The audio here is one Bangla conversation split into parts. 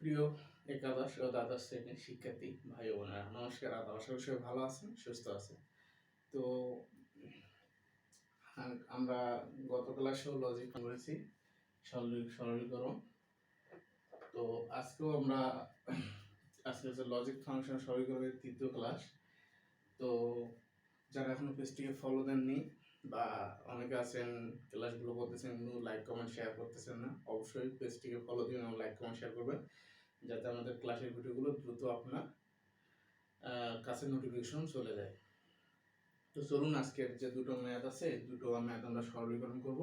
প্রিয় একাদশ ও দ্বাদশ শ্রেণীর শিক্ষার্থী ভাই বোনেরা, নমস্কার। আশা করি সবাই ভালো আছেন, সুস্থ আছেন। তো আমরা গত ক্লাসেও লজিক করেছি, সরলীকরণ। তো আজকে হচ্ছে লজিক ফাংশন সরলীকরণের তৃতীয় ক্লাস। তো যারা এখনো পেজটিকে ফলো দেননি বা অনেকে আছেন ক্লাসগুলো করতেছেন কিন্তু লাইক কমেন্ট শেয়ার করতেছেন না, অবশ্যই পেজটিকে ফলো দিন এবং লাইক কমেন্ট শেয়ার করবেন, যাতে আমাদের ক্লাসের ভিডিওগুলো দ্রুত আপনার কাছে নোটিফিকেশন চলে যায়। তো চলুন, আজকের যে দুটো ম্যাথ আছে, দুটো ম্যাথ আমরা সরলীকরণ করব।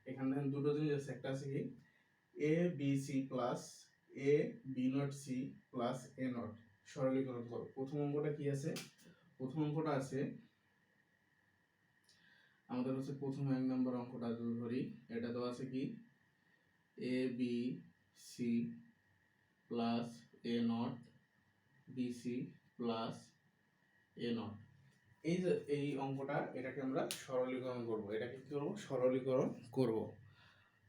এখানে দেখেন দুটো জিনিস আছে, একটা আছে কি A B C plus A B not C plus A not সরলীকরণ করব। প্রথম অঙ্কটা কি আছে? প্রথম অঙ্কটা আছে আমাদের হচ্ছে প্রথম 1 নম্বর অঙ্কটা যদি ধরি, এটা দেওয়া আছে কি A B C plus A not B C plus A not. এই যে এই অঙ্কটা, এটাকে আমরা সরলীকরণ করব। এটাকে কি করব? সরলীকরণ করব।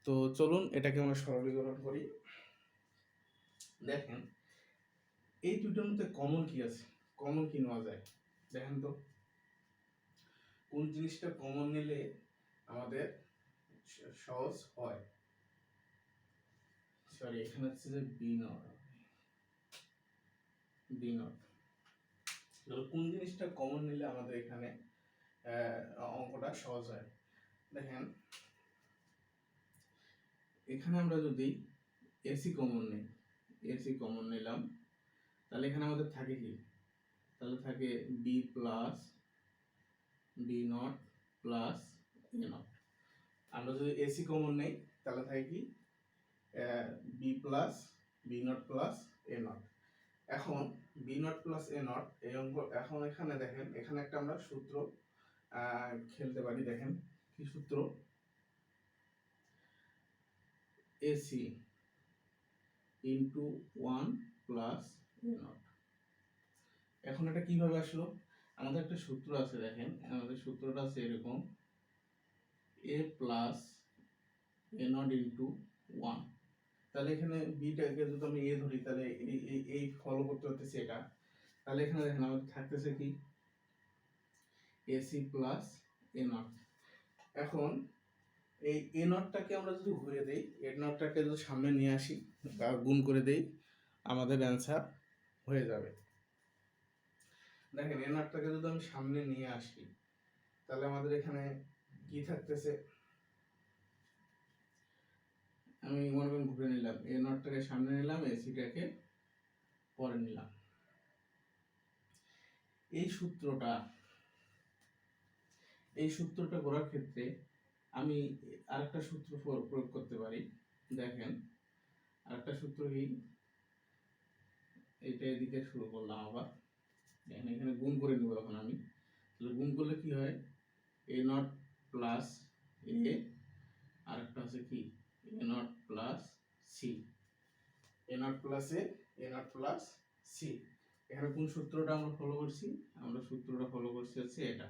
তো চলুন এটাকে আমরা সরলীকরণ করি। দেখেন এই দুটোর মধ্যে কমন কি আছে, কমন কি নেওয়া যায় দেখেন তো। কোন জিনিসটা কমন নিলে আমাদের সহজ হয়? সরি, এখানে হচ্ছে যে বি নট, বি নট। কোন জিনিসটা কমন নিলে আমাদের এখানে অঙ্কটা সহজ হয়? দেখেন এখানে আমরা যদি এসি কমন নিই, এসি কমন নিলাম, তাহলে এখানে আমাদের থাকে কি? তাহলে থাকে B plus B not plus A not. আমরা যদি এসি কমন নেই তাহলে থাকে কি B plus B not plus A not. এখন B not plus A not এই অঙ্ক, এখন এখানে দেখেন এখানে একটা আমরা সূত্র খেলতে পারি। দেখেন কি সূত্র? AC into 1 plus A not. এখন এটা কিভাবে আসলো? আমাদের একটা সূত্র আছে, দেখেন আমাদের সূত্রটা আছে এরকম, এ প্লাস এ নট ইন্টু 1। তাহলে এখানে বিটাকে যদি আমি এ ধরি, তাহলে এই ফলো করতে হতেছে এটা। তাহলে এখানে দেখেন আমাদের থাকতেছে কি এসি প্লাস এ নট। এখন এই এ নটটাকে আমরা যদি ঘুরে দেই, এ নটটাকে যদি সামনে নিয়ে আসি বা গুণ করে দেই, আমাদের অ্যান্সার হয়ে যাবে। দেখেন এ নটটাকে যদি আমি সামনে নিয়ে আসি, তাহলে আমাদের এখানে কি থাকতেছে? আমি মনে করেন ঘুরে নিলাম, এ নটটাকে সামনে নিলাম, এসিটাকে পরে নিলাম। এই সূত্রটা করার ক্ষেত্রে আমি আরেকটা সূত্র প্রয়োগ করতে পারি। দেখেন আরেকটা সূত্র কি, এটা এদিকে শুরু করলাম আবার, দেখেন এখানে গুণ করে নেব। এখন আমি তাহলে গুণ করলে কি হয়? এ নট প্লাস এ, আরেকটা আছে কি A not plus C, A not plus A not plus C. এখানে কোন সূত্রটা আমরা ফলো করছি? আমরা সূত্রটা ফলো করছি হচ্ছে এটা।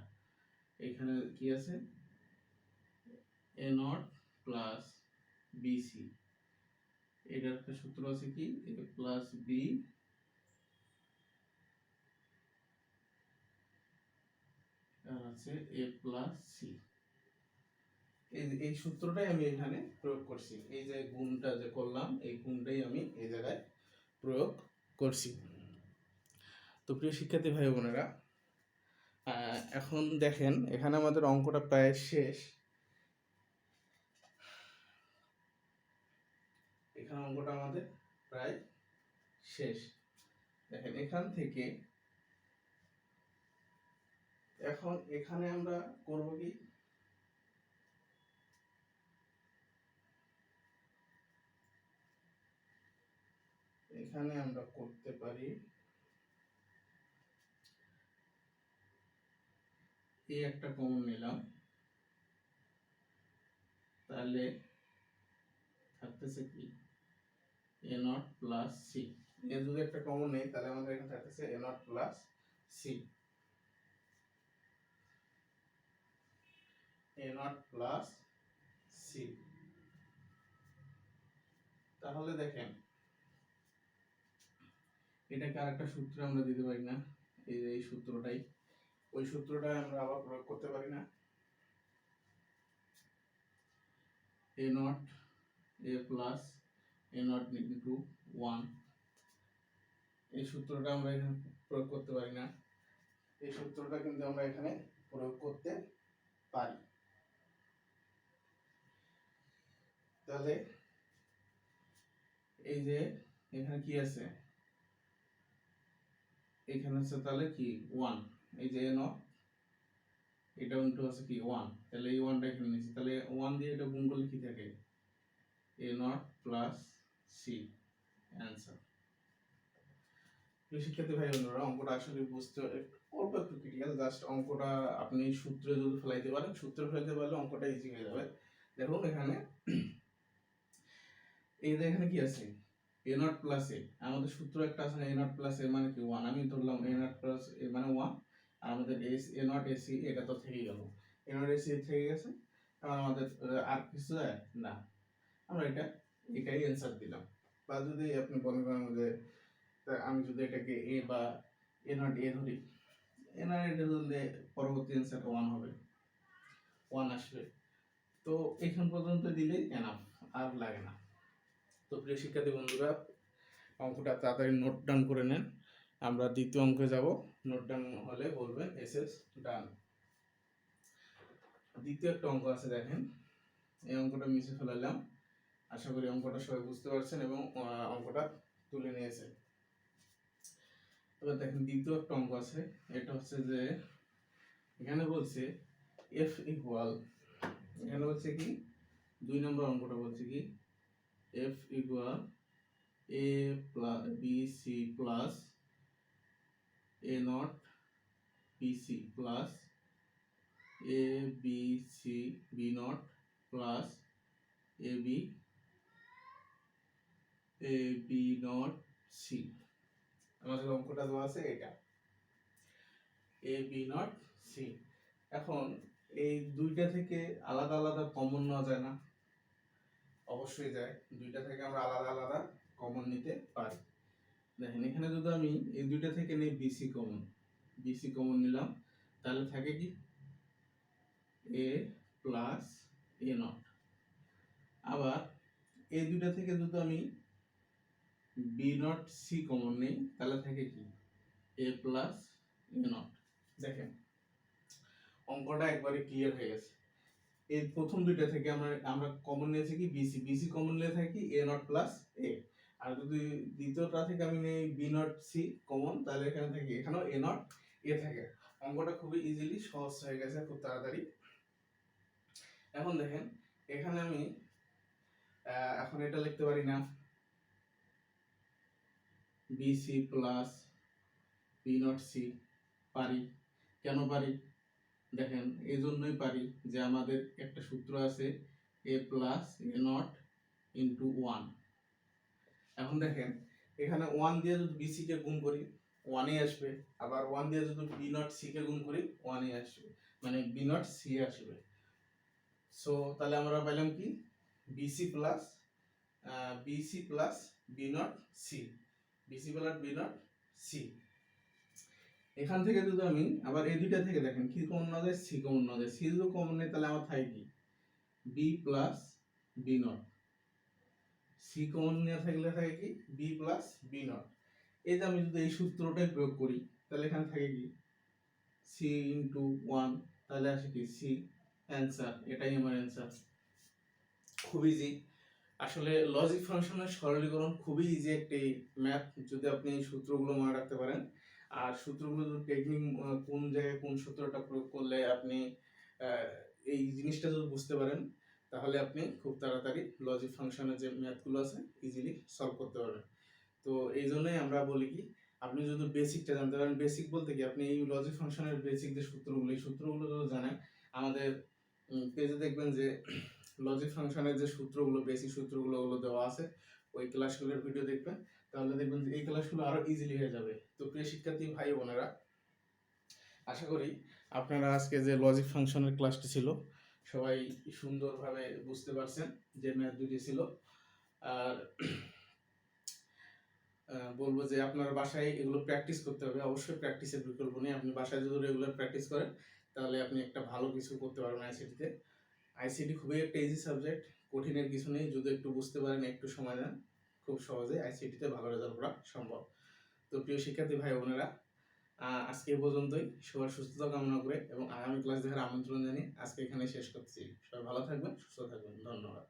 এখানে কি আছে? এ নট প্লাস বিসি, এটার একটা সূত্র আছে কি এ প্লাস বি আর আছে এ প্লাস সি। এই সূত্রটাই আমি এখানে প্রয়োগ করছি। এই যে গুণটা যে করলাম, এই গুণটাই আমি এই জায়গায় প্রয়োগ করছি। তো প্রিয় শিক্ষার্থী ভাই বোনেরা, এখন দেখেন এখানে আমাদের অঙ্কটা প্রায় শেষ। এখানে অঙ্কটা আমাদের প্রায় শেষ। দেখেন এখান থেকে এখন এখানে আমরা করব কি, এখানে আমরা করতে পারি এই একটা কমন নিলাম, তাহলে থাকতেছে কি A not plus C. A যদি একটা কমন নেই তাহলে আমাদের এখানে থাকতেছে A not plus C, A not plus C. তাহলে দেখেন এটাকে আরেকটা সূত্রে আমরা দিতে পারি না, এই যে এই সূত্রটাই, ওই সূত্রটা আমরা আবার প্রয়োগ করতে পারি না, a not a plus a not into 1, এই সূত্রটা আমরা এখানে প্রয়োগ করতে পারি না, এই সূত্রটা কিন্তু আমরা এখানে প্রয়োগ করতে পারি। তাহলে এই যে এখানে কি আছে, এখানে আছে তাহলে কি 1, এই যে a নট এটা ইনটু আছে কি 1, তাহলে এই 1টা এখানে নিয়েছি, তাহলে 1 দিয়ে এটা গুণ করলে কি থাকে a not plus c, answer. শিক্ষার্থী ভাই বোনেরা, অঙ্কটা আসলে বুঝতে অল্প একটু ক্রিটিক্যাল, জাস্ট অঙ্কটা আপনি সূত্রে যদি ফেলাইতে পারেন, সূত্রে ফেলাইতে পারলে অঙ্কটা ইজি হয়ে যাবে। দেখুন এখানে এই যে এখানে কি আছে a নট প্লাস a, আমাদের সূত্র একটা আছে a নট প্লাস a মানে কি 1, আমি ধরলাম a নট প্লাস a মানে 1, আর আমাদের a নট ac এটা তো থেকে গেল, a নট ac থেকে গেছে, কারণ আমাদের আর কিছু যায় না, আমরা এটাই অ্যান্সার দিলাম। বা যদি আপনি মনে করেন যে আমি যদি এটাকে a বা a নট a ধরি, a নট এটা ধরলে পরবর্তী অ্যান্সার 1 হবে, 1 আসবে। তো এখান পর্যন্ত দিলেই এনাফ, আর লাগে না। তো প্রিয় শিক্ষার্থী বন্ধুরা, অঙ্কটা তাড়াতাড়ি নোট ডাউন করে নেন, আমরা দ্বিতীয় অঙ্কে যাব, নোট ডাউন হলে বলবেন এসএস ডান। দ্বিতীয় একটা অঙ্ক আছে, দেখেন এই অঙ্কটা মিশে ফেলালাম, আশা করি অঙ্কটা সবাই বুঝতে পারছেন এবং অঙ্কটা তুলে নিয়েছেন। এবার দেখেন দ্বিতীয় একটা অঙ্ক আছে, এটা হচ্ছে যে এখানে বলছে এফ ইকুয়াল, এখানে বলছে কি 2 নম্বর অঙ্কটা বলছে কি F equal a plus B C plus a not B C plus a B C B not plus a B not C, আমাদের অঙ্কটা দেওয়া আছে এটা a বি নট সি। এখন এই দুইটা থেকে আলাদা আলাদা কমন নেওয়া যায় না? অবশ্যই যায়, দুইটা থেকে আমরা আলাদা আলাদা কমন নিতে পারি। দেখেন এখানে যদি আমি এই দুইটা থেকে নেই বিসি কমন নিলাম, তাহলে থাকে কি a প্লাস a নট। আবার এই দুইটা থেকে যদি আমি বি নট সি কমন নেই, তাহলে থাকে কি a প্লাস a নট। দেখেন অঙ্কটা একবারে ক্লিয়ার হয়ে গেছে। এই প্রথম দুইটা থেকে আমরা কমন নিয়েছি কি বিসি কমন নিয়ে থাকি a নট প্লাস a, আর যদি দ্বিতীয়টা থেকে আমি নেই বি নট সি কমন, তাহলে এখানে থাকে এখানেও a নট a থাকে। অঙ্কটা খুবই ইজিলি সহজ হয়ে গেছে, খুব তাড়াতাড়ি। এখন দেখেন এখানে আমি এখন এটা লিখতে পারি না BC plus B not C, পারি। কেন পারি? দেখেন এই জন্যই পারি যে আমাদের একটা সূত্র আছে a plus a not into 1। এখন দেখেন এখানে 1 দিয়ে যদি বিসি কে গুণ করি 1 আসবে, আবার 1 দিয়ে যদি বি নট সি কে গুণ করি 1 আসবে, মানে বি নট সি আসবে। সো তাহলে আমরা পেলাম কি BC plus B not C, BC plus B not C. এখান থেকে যদি আমি আবার এই দুইটা থেকে দেখেন কি কমন না যায়, সি কমন না যায়, সি যদি কমন নেই তাহলে আমার থাকে কি B plus B not, C common নিয়ে থাকলে থাকে কি বি প্লাস বি নট। এই যে আমি যদি এই সূত্রটাই প্রয়োগ করি তাহলে এখানে থাকে কি সি ইন্টু 1, তাহলে আসে কি সি, অ্যান্সার। এটাই আমার অ্যান্সার। খুব ইজি আসলে, লজিক ফাংশনের সরলীকরণ খুবই ইজি একটি ম্যাথ, যদি আপনি এই সূত্রগুলো মনে রাখতে পারেন। আর সূত্রগুলো যদি টেকনিক কোন জায়গায় কোন সূত্রটা প্রয়োগ করলে আপনি এই জিনিসটা যদি বুঝতে পারেন, তাহলে আপনি খুব তাড়াতাড়ি লজিক ফাংশনের যে ম্যাথগুলো আছে ইজিলি সলভ করতে পারবেন। তো এই জন্যই আমরা বলি কি আপনি যদি বেসিকটা জানতে পারেন, বেসিক বলতে কি আপনি এই লজিক ফাংশনের বেসিক যে সূত্রগুলো, এই সূত্রগুলো যদি জানেন, আমাদের পেজে দেখবেন যে লজিক ফাংশনের যে সূত্রগুলো, বেসিক সূত্রগুলো দেওয়া আছে, ওই ক্লাসগুলোর ভিডিও দেখবেন, তাহলে দেখবেন যে এই ক্লাসগুলো আরো ইজিলি হয়ে যাবে। তো প্রিয় শিক্ষার্থী ভাই বোনেরা, আশা করি আপনারা আজকে যে লজিক ফাংশনের ক্লাসটি ছিল সবাই সুন্দরভাবে বুঝতে পারছেন যে ম্যাথ দুটি ছিল। আর বলবো যে আপনার বাসায় এগুলো প্র্যাকটিস করতে হবে। অবশ্যই প্র্যাকটিসের বিকল্প নেই। আপনি বাসায় যদি রেগুলার প্র্যাকটিস করেন তাহলে আপনি একটা ভালো কিছু করতে পারবেন আইসিটিতে। আইসিটি খুবই একটা ইজি সাবজেক্ট, কঠিনের কিছু নেই। যদি একটু বুঝতে পারেন, একটু সময় দেন, খুব সহজে আইসিটিতে ভালো রেজাল্ট করা সম্ভব। তো প্রিয় শিক্ষার্থী ভাই বোনেরা, আজকে এই পর্যন্তই। সবার সুস্থতা কামনা করে এবং আগামী ক্লাস দেখার আমন্ত্রণ জানিয়ে আজকে এখানে শেষ করছি। সবাই ভালো থাকবেন, সুস্থ থাকবেন। ধন্যবাদ।